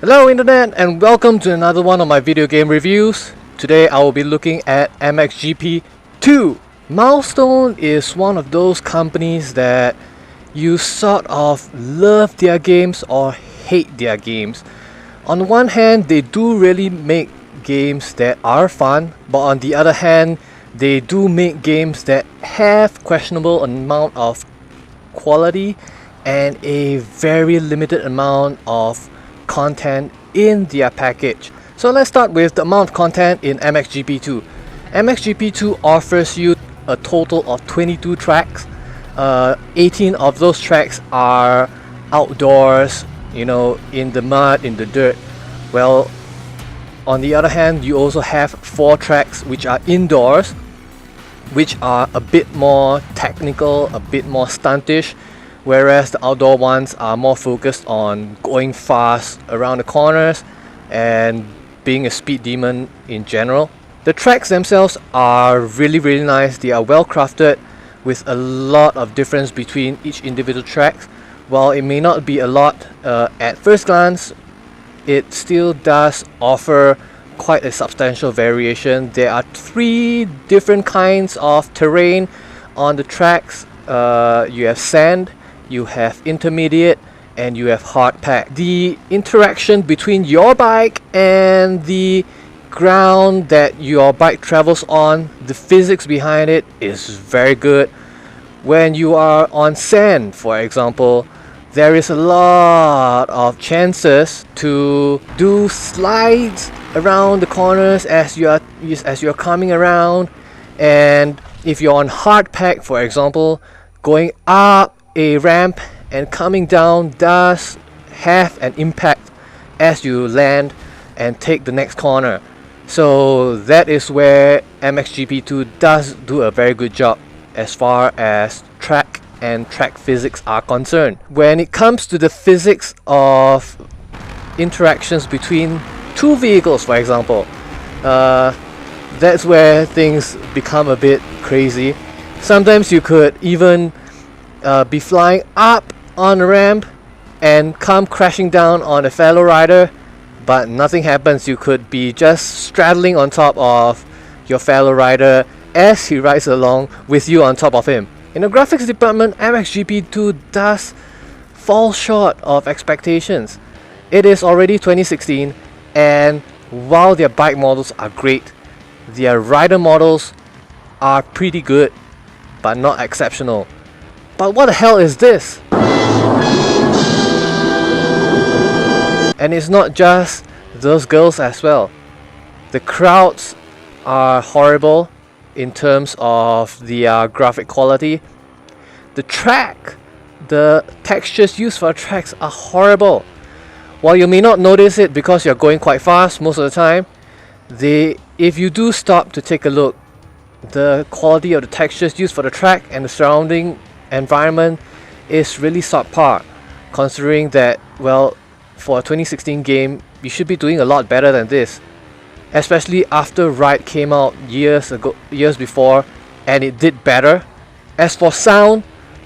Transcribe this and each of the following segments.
Hello Internet, and welcome to another one of my video game reviews. Today I will be looking at MXGP2. Milestone is one of those companies that you sort of love their games or hate their games. On the one hand, they do really make games that are fun, but on the other hand, they do make games that have questionable amount of quality and a very limited amount of content in their package. So let's start with the amount of content in MXGP2. MXGP2 offers you a total of 22 tracks. 18 of those tracks are outdoors, in the mud, in the dirt. Well, on the other hand, you also have 4 tracks which are indoors, which are a bit more technical, a bit more stuntish, whereas the outdoor ones are more focused on going fast around the corners and being a speed demon in general. The tracks themselves are really nice. They are well crafted with a lot of difference between each individual track. While it may not be a lot at first glance, it still does offer quite a substantial variation. There are 3 different kinds of terrain on the tracks. You have sand, you have intermediate, and you have hard pack. The interaction between your bike and the ground that your bike travels on, the physics behind it is very good. When you are on sand, for example, there is a lot of chances to do slides around the corners as you're coming around, and if you're on hard pack, for example, going up a ramp and coming down does have an impact as you land and take the next corner. So that is where MXGP2 does do a very good job as far as track and track physics are concerned. When it comes to the physics of interactions between 2 vehicles, for example, that's where things become a bit crazy. Sometimes you could even be flying up on a ramp and come crashing down on a fellow rider, but nothing happens. You could be just straddling on top of your fellow rider as he rides along with you on top of him. In the graphics department, MXGP2 does fall short of expectations. It is already 2016, and while their bike models are great, their rider models are pretty good, but not exceptional. But what the hell is this? And it's not just those girls as well. The crowds are horrible in terms of the graphic quality. The track, the textures used for tracks are horrible. While you may not notice it because you're going quite fast most of the time, if you do stop to take a look, the quality of the textures used for the track and the surrounding environment is really subpar, considering that, well, for a 2016 game, you should be doing a lot better than this, especially after Reize came out years before and it did better. As for sound,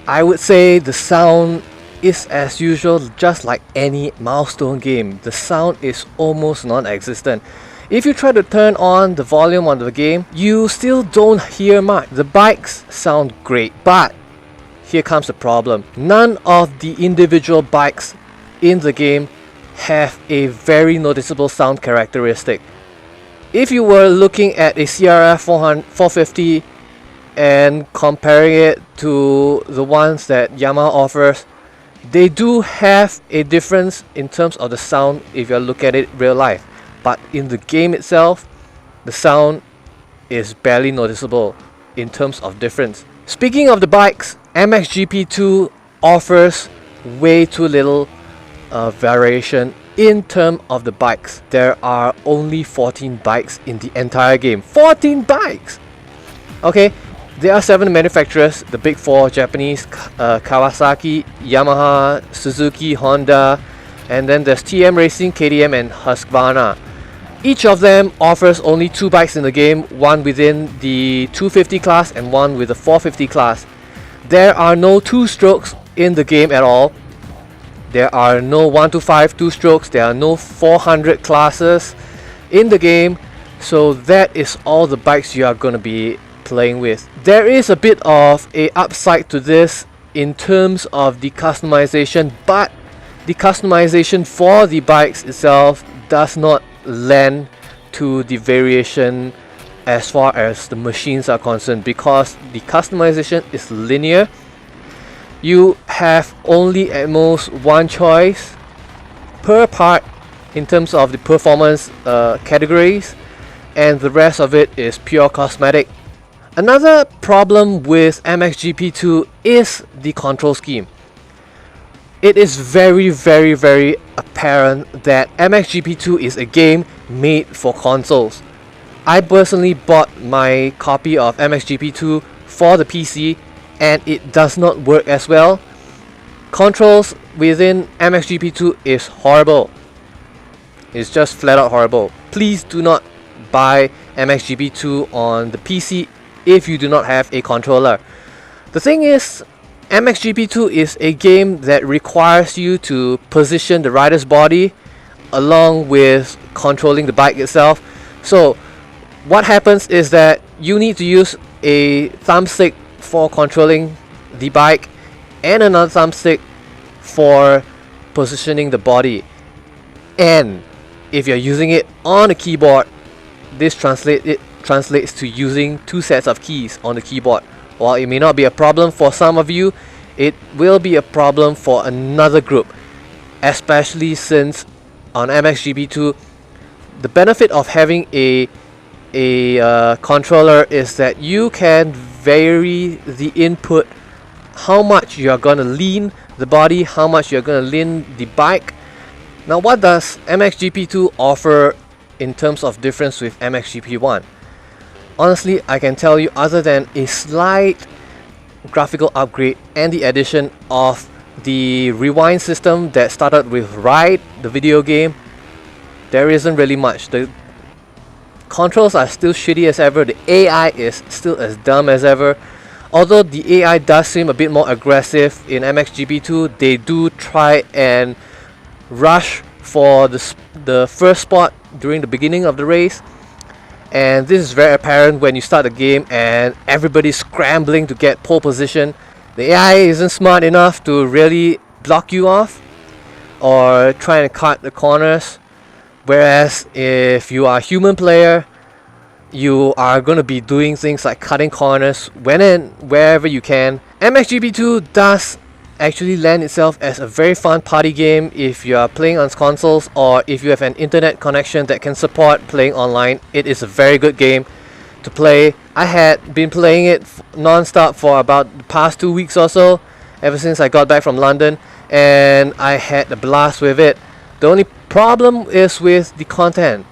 I would say the sound is as usual, just like any Milestone game. The sound is almost non-existent. If you try to turn on the volume on the game, you still don't hear much. The bikes sound great, but here comes the problem. None of the individual bikes in the game have a very noticeable sound characteristic. If you were looking at a CRF450 and comparing it to the ones that Yamaha offers, they do have a difference in terms of the sound if you look at it real life. But in the game itself, the sound is barely noticeable in terms of difference. Speaking of the bikes, MXGP2 offers way too little variation in terms of the bikes. There are only 14 bikes in the entire game. 14 bikes! Okay, there are 7 manufacturers, the big 4 Japanese, Kawasaki, Yamaha, Suzuki, Honda, and then there's TM Racing, KTM, and Husqvarna. Each of them offers only 2 bikes in the game, one within the 250 class and one with the 450 class. There are no 2-strokes in the game at all. There are no 125 two-strokes, there are no 400 classes in the game, so that is all the bikes you are going to be playing with. There is a bit of a upside to this in terms of the customization, but the customization for the bikes itself does not lend to the variation as far as the machines are concerned, because the customization is linear. You have only at most one choice per part in terms of the performance categories, and the rest of it is pure cosmetic. Another problem with MXGP2 is the control scheme. It is very apparent that MXGP2 is a game made for consoles. I personally bought my copy of MXGP2 for the PC, and it does not work as well. Controls within MXGP2 is horrible. It's just flat out horrible. Please do not buy MXGP2 on the PC if you do not have a controller. The thing is, MXGP2 is a game that requires you to position the rider's body along with controlling the bike itself. So what happens is that you need to use a thumbstick for controlling the bike and another thumbstick for positioning the body. And if you're using it on a keyboard, this translates to using two sets of keys on the keyboard. While it may not be a problem for some of you, it will be a problem for another group, especially since on MXGP2 the benefit of having a controller is that you can vary the input, how much you are going to lean the body, how much you are going to lean the bike. Now, what does MXGP2 offer in terms of difference with MXGP1? Honestly, I can tell you, other than a slight graphical upgrade and the addition of the rewind system that started with Reize, the video game, there isn't really much. The controls are still shitty as ever, the AI is still as dumb as ever. Although the AI does seem a bit more aggressive in MXGP2, they do try and rush for the first spot during the beginning of the race. And this is very apparent when you start the game and everybody's scrambling to get pole position. The AI isn't smart enough to really block you off or try and cut the corners. Whereas if you are a human player, you are going to be doing things like cutting corners when and wherever you can. MXGP2 does actually lend itself as a very fun party game if you are playing on consoles, or if you have an internet connection that can support playing online. It is a very good game to play. I had been playing it non-stop for about the past 2 weeks or so, ever since I got back from London, and I had a blast with it. The only problem is with the content.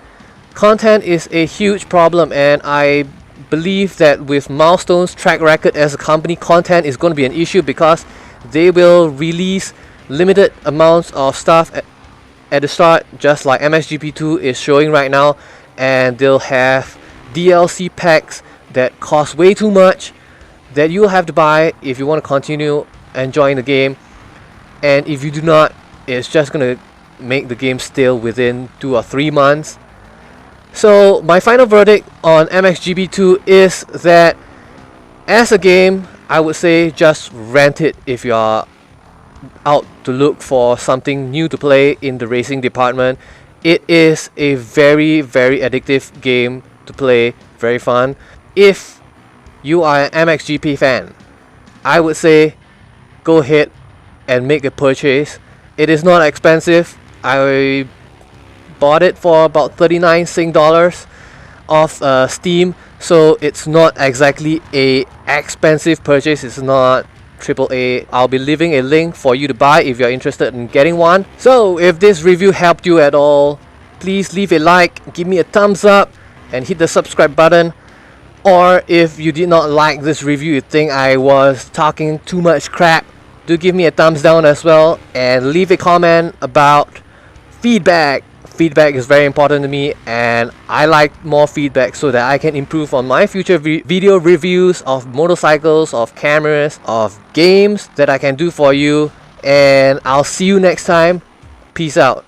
Content is a huge problem, and I believe that with Milestone's track record as a company, content is going to be an issue, because they will release limited amounts of stuff at the start, just like MXGP2 is showing right now, and they'll have DLC packs that cost way too much that you'll have to buy if you want to continue enjoying the game. And if you do not, it's just going to make the game stale within 2 or 3 months. So my final verdict on MXGP2 is that as a game, I would say just rent it if you are out to look for something new to play in the racing department. It is a very addictive game to play, very fun. If you are an MXGP fan, I would say go ahead and make a purchase. It is not expensive. I bought it for about 39 Sing dollars off Steam, so it's not exactly a expensive purchase. It's not AAA. I'll be leaving a link for you to buy if you're interested in getting one. So if this review helped you at all, please leave a like, give me a thumbs up, and hit the subscribe button. Or if you did not like this review, you think I was talking too much crap, do give me a thumbs down as well, and leave a comment about feedback. Feedback is very important to me, and I like more feedback so that I can improve on my future video reviews of motorcycles, of cameras, of games that I can do for you. and I'll see you next time. Peace out.